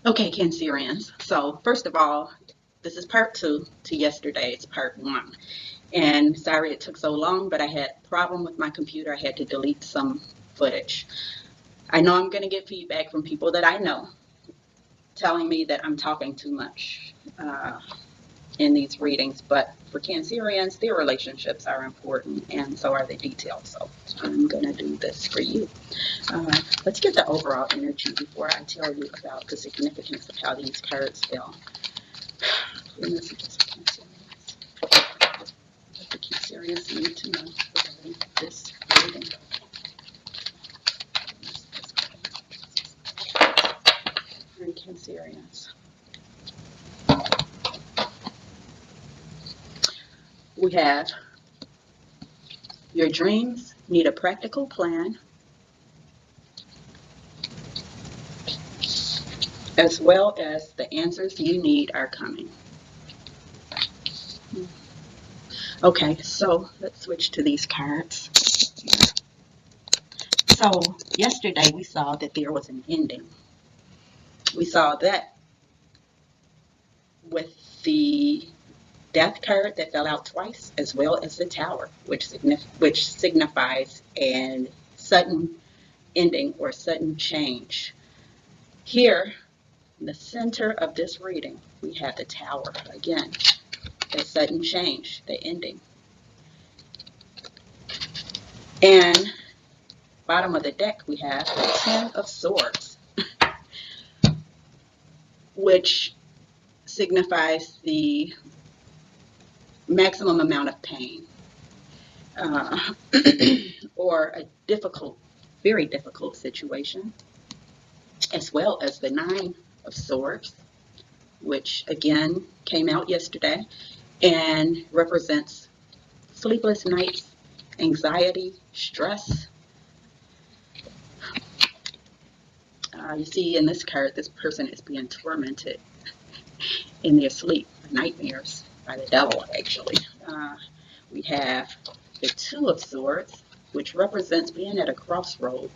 Okay, Cancerians. So first of all, this is part two to yesterday's part one. And sorry it took so long, but I had a problem with my computer. I had to delete some footage. I know I'm going to get feedback from people that I know telling me that I'm talking too much in these readings, but for Cancerians, their relationships are important, and so are the details. So I'm going to do this for you. Let's get the overall energy before I tell you about the significance of how these cards fell. Clear messages for Cancerians. What the Cancerians need to know regarding this reading. All right, Cancerians. We have your dreams need a practical plan, as well as the answers you need are coming. Okay, so let's switch to these cards. So yesterday we saw that there was an ending. We saw that with the Death card that fell out twice, as well as the Tower, which signifies a sudden ending or sudden change. Here, in the center of this reading, we have the Tower again, the sudden change, the ending. And bottom of the deck, we have the Ten of Swords, which signifies the maximum amount of pain or a difficult, very difficult situation, as well as the Nine of Swords, which again came out yesterday and represents sleepless nights, anxiety, stress. You see in this card, this person is being tormented in their sleep, nightmares by the devil, actually. We have the Two of Swords, which represents being at a crossroad,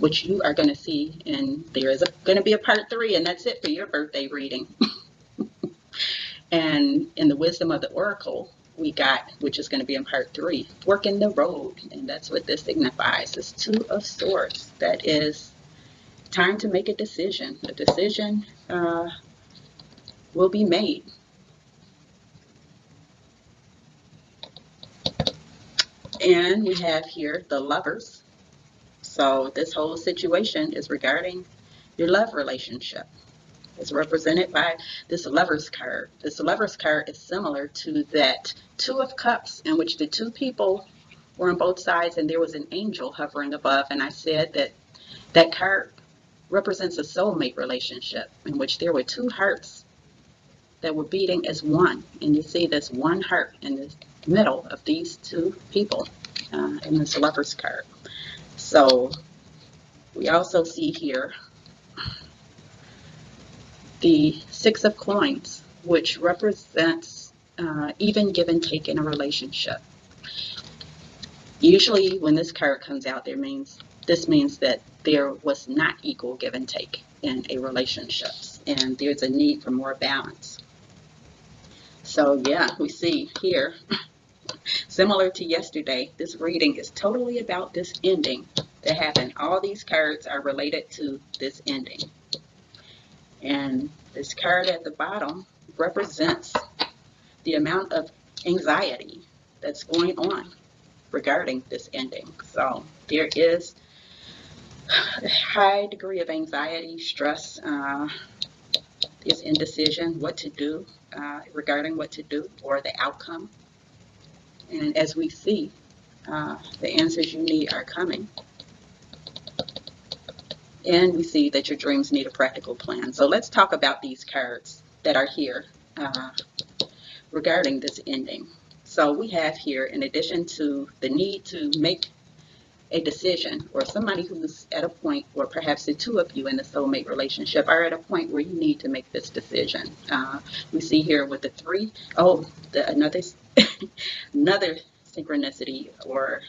which you are going to see, and there is going to be a part three, and that's it for your birthday reading. And in the Wisdom of the Oracle, we got, which is going to be in part three, fork in the road, and that's what this signifies. This Two of Swords, that is time to make a decision. A decision will be made. And we have here the Lovers. So this whole situation is regarding your love relationship. It's represented by this Lovers card. This Lovers card is similar to that Two of Cups, in which the two people were on both sides and there was an angel hovering above. And I said that that card represents a soulmate relationship in which there were two hearts that were beating as one. And you see this one heart in the middle of these two people in this Lovers card. So we also see here the Six of Coins, which represents even give and take in a relationship. Usually when this card comes out, this means that there was not equal give and take in a relationship, and there's a need for more balance. So yeah, we see here, similar to yesterday, this reading is totally about this ending that happened. All these cards are related to this ending. And this card at the bottom represents the amount of anxiety that's going on regarding this ending. So there is a high degree of anxiety, stress, there's indecision, what to do regarding what to do or the outcome. And as we see, the answers you need are coming. And we see that your dreams need a practical plan. So let's talk about these cards that are here regarding this ending. So we have here, in addition to the need to make a decision, or somebody who's at a point, or perhaps the two of you in the soulmate relationship are at a point where you need to make this decision. We see here with the three, another another synchronicity, or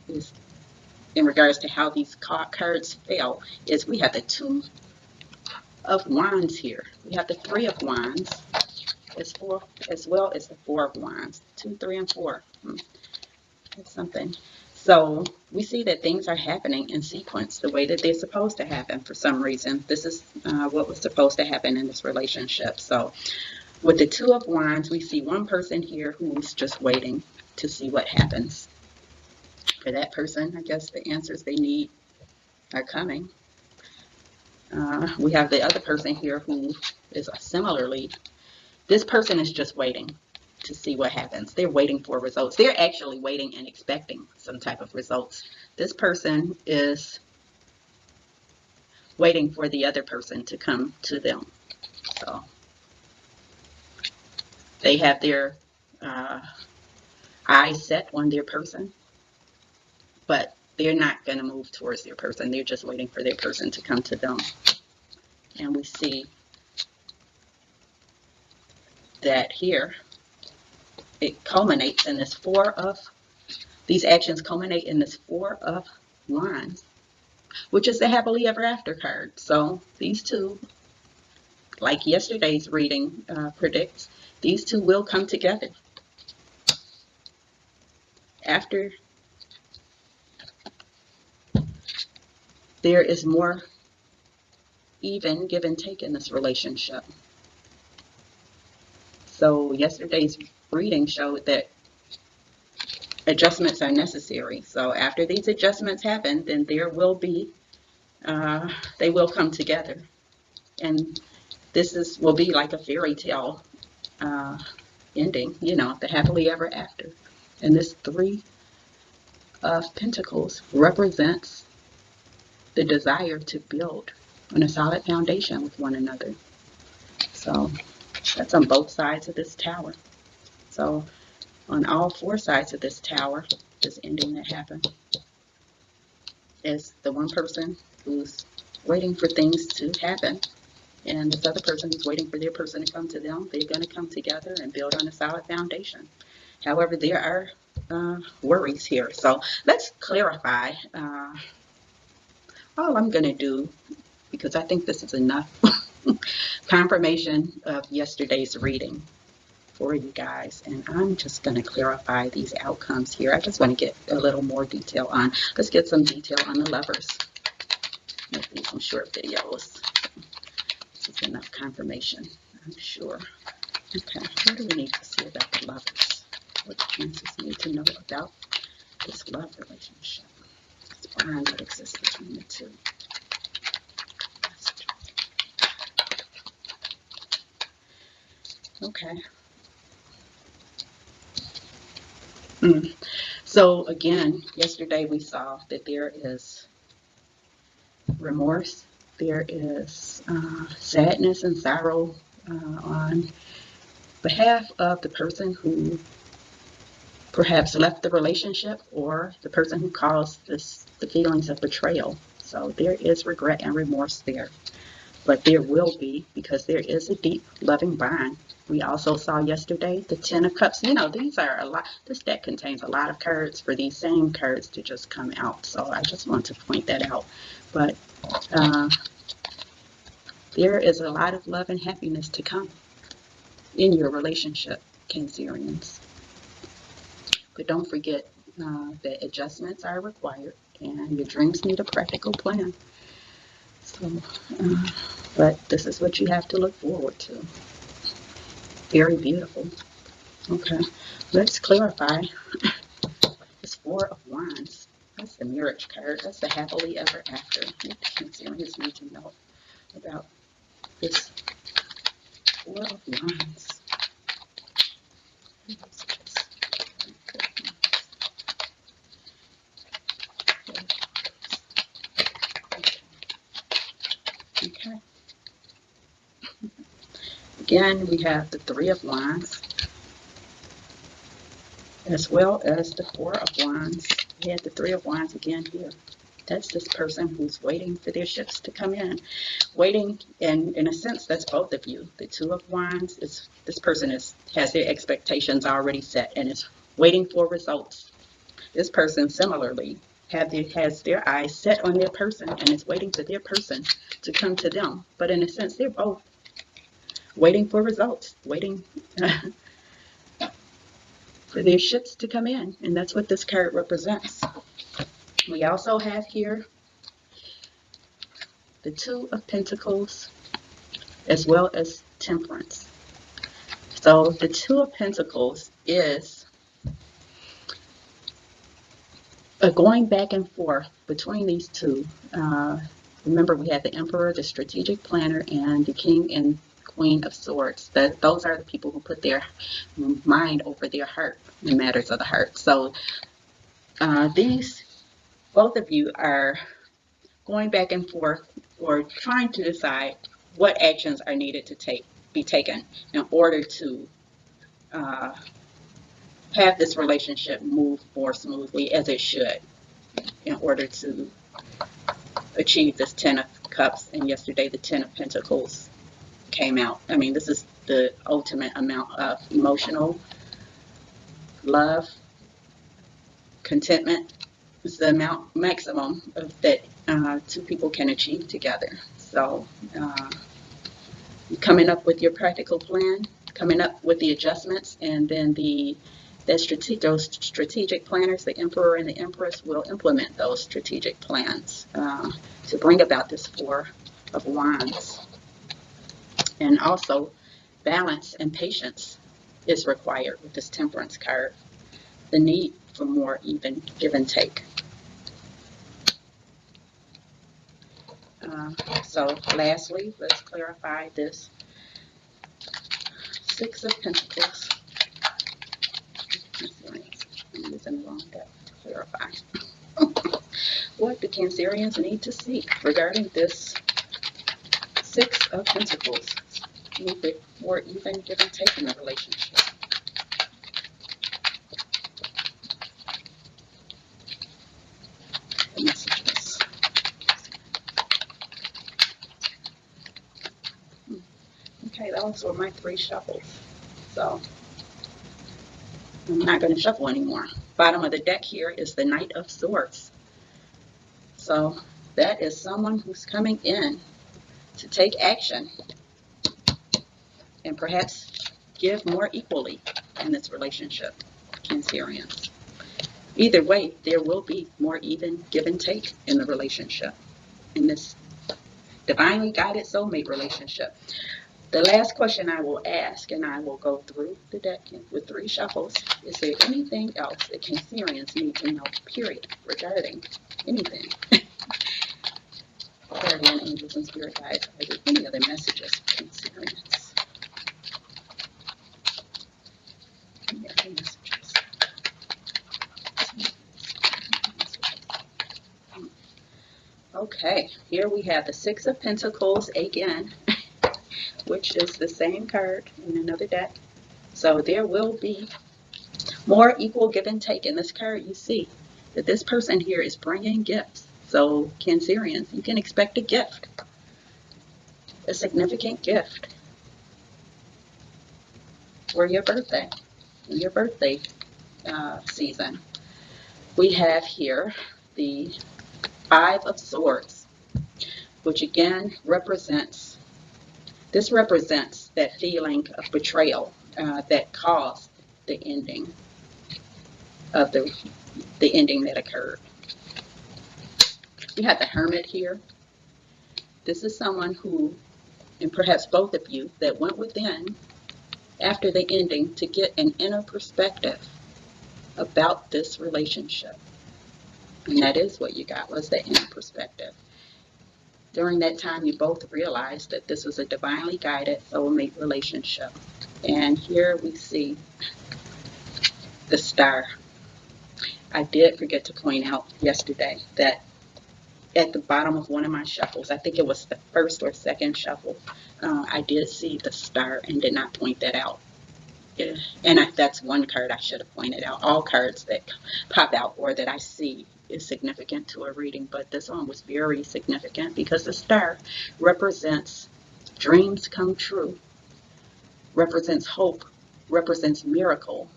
is in regards to how these cards fail, is we have the Two of Wands here. We have the Three of Wands as well as the Four of Wands. 2, 3, and 4. That's something. So we see that things are happening in sequence the way that they're supposed to happen for some reason. This is what was supposed to happen in this relationship. So with the Two of Wands, we see one person here who's just waiting to see what happens. For that person, I guess the answers they need are coming. We have the other person here who is similarly, this person is just waiting to see what happens. They're waiting for results. They're actually waiting and expecting some type of results. This person is waiting for the other person to come to them. So they have their eyes set on their person, but they're not going to move towards their person. They're just waiting for their person to come to them. And we see that here it culminates in this these actions culminate in this Four of Wands, which is the happily ever after card. So these two, like yesterday's reading predicts, these two will come together. After there is more even give and take in this relationship. So yesterday's reading showed that adjustments are necessary. So after these adjustments happen, then there will be, they will come together. And this will be like a fairy tale ending, you know, the happily ever after. And this Three of Pentacles represents the desire to build on a solid foundation with one another. So that's on both sides of this tower. So on all four sides of this tower, this ending that happened is the one person who's waiting for things to happen, and this other person who's waiting for their person to come to them. They're going to come together and build on a solid foundation. However, there are worries here. So let's clarify. All I'm going to do, because I think this is enough confirmation of yesterday's reading for you guys, and I'm just going to clarify these outcomes here. I just want to get a little more detail on, let's get some detail on the lovers. Maybe some short videos. This is enough confirmation, I'm sure. Okay, what do we need to see about the lovers? What do Cancers need to know about this love relationship? This bond that exists between the two. Okay. So again, yesterday we saw that there is remorse, there is sadness and sorrow on behalf of the person who perhaps left the relationship, or the person who caused the feelings of betrayal. So there is regret and remorse there. But there will be, because there is a deep loving bond. We also saw yesterday the Ten of Cups. You know, these are a lot, this deck contains a lot of cards for these same cards to just come out. So I just want to point that out. But there is a lot of love and happiness to come in your relationship, Cancerians. But don't forget that adjustments are required, and your dreams need a practical plan. So, but this is what you have to look forward to. Very beautiful. Okay, let's clarify this Four of Wands. That's the marriage card. That's the happily ever after. What the Cancerians need to know about this Four of Wands. Okay. Again, we have the Three of Wands, as well as the Four of Wands. We had the Three of Wands again here. That's this person who's waiting for their ships to come in. Waiting, and in a sense, that's both of you. The Two of Wands, is this person has their expectations already set and is waiting for results. This person similarly has their eyes set on their person and is waiting for their person to come to them. But in a sense, they're both waiting for results, waiting for their ships to come in. And that's what this card represents. We also have here the Two of Pentacles as well as Temperance. So the Two of Pentacles is going back and forth between these two. Remember, we have the Emperor, the Strategic Planner, and the King and Queen of Swords. Those are the people who put their mind over their heart in matters of the heart. So both of you are going back and forth or trying to decide what actions are needed to be taken in order to have this relationship move more smoothly as it should, in order to achieve this Ten of Cups. And yesterday the Ten of Pentacles came out. I mean, this is the ultimate amount of emotional love, contentment. It's the maximum of that two people can achieve together. So coming up with your practical plan, coming up with the adjustments, and then those strategic planners, the Emperor and the Empress, will implement those strategic plans to bring about this Four of Wands. And also, balance and patience is required with this Temperance card. The need for more even give and take. So lastly, let's clarify this Six of Pentacles. I'm using the wrong deck to clarify. What do Cancerians need to see regarding this Six of Pentacles? Need more even give and take in the relationship. The messages. Okay, those were my 3 shuffles. So I'm not going to shuffle anymore. Bottom of the deck here is the Knight of Swords. So that is someone who's coming in to take action and perhaps give more equally in this relationship, Cancerians. Either way, there will be more even give and take in the relationship, in this divinely guided soulmate relationship. The last question I will ask, and I will go through the deck with 3 shuffles, is there anything else that Cancerians need to know, period, regarding anything? Guardian angels and spirit guides, are there any other messages for Cancerians? Any other messages? Okay, here we have the Six of Pentacles again, which is the same card in another deck. So there will be more equal give and take. In this card, you see that this person here is bringing gifts. So Cancerians, you can expect a gift, a significant gift for your birthday, in your birthday season. We have here the Five of Swords, which again represents that feeling of betrayal that caused the ending of the ending that occurred. We have the Hermit here. This is someone who, and perhaps both of you, that went within after the ending to get an inner perspective about this relationship. And that is what you got, was the inner perspective. During that time, you both realized that this was a divinely guided soulmate relationship. And here we see the Star. I did forget to point out yesterday that at the bottom of one of my shuffles, I think it was the first or second shuffle, I did see the Star and did not point that out. Yeah. And that's one card I should have pointed out. All cards that pop out or that I see is significant to a reading, but this one was very significant because the Star represents dreams come true, represents hope, represents miracle,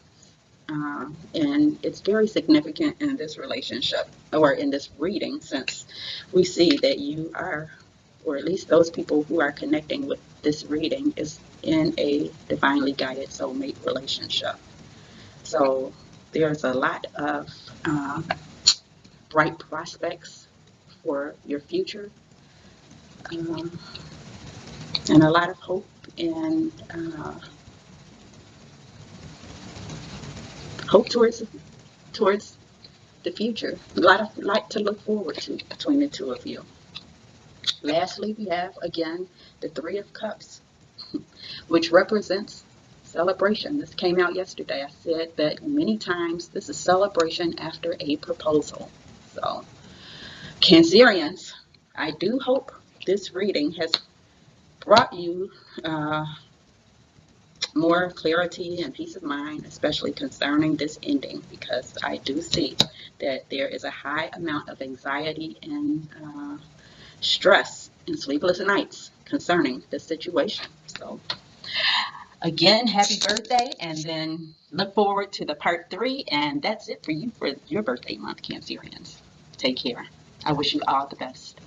And it's very significant in this relationship or in this reading, since we see that you are, or at least those people who are connecting with this reading, is in a divinely guided soulmate relationship. So there's a lot of bright prospects for your future, um, and a lot of hope and hope towards the future. A lot of light to look forward to between the two of you. Lastly, we have again the Three of Cups, which represents celebration. This came out yesterday. I said that many times this is celebration after a proposal. So, Cancerians, I do hope this reading has brought you more clarity and peace of mind, especially concerning this ending, because I do see that there is a high amount of anxiety and stress and sleepless nights concerning this situation. So, again, happy birthday, and then look forward to the part 3, and that's it for you for your birthday month, Cancerians. Take care. I wish you all the best.